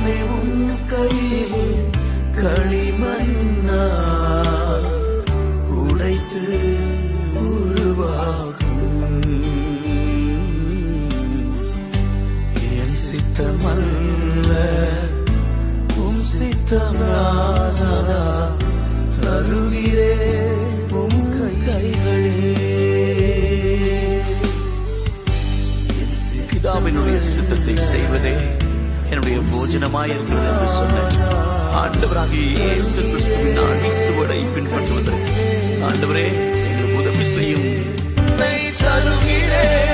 எல்லாமே உன் கையில் களிமண்ணா உடைத்து உருவாகும். என் சித்தமல்ல உம் சித்தமானதா தருகிறே உம் கைகளே. பிதாவினுடைய சித்தத்தை செய்வதே என்னுடைய போஜனமாய் இருக்கிறது என்று சொன்ன ஆண்டவராகிய இயேசு கிறிஸ்துவின் அடிசுவடை பின்பற்றுவதற்கு ஆண்டவரே எங்களுக்கு உதவி செய்யும். தருகிறேன்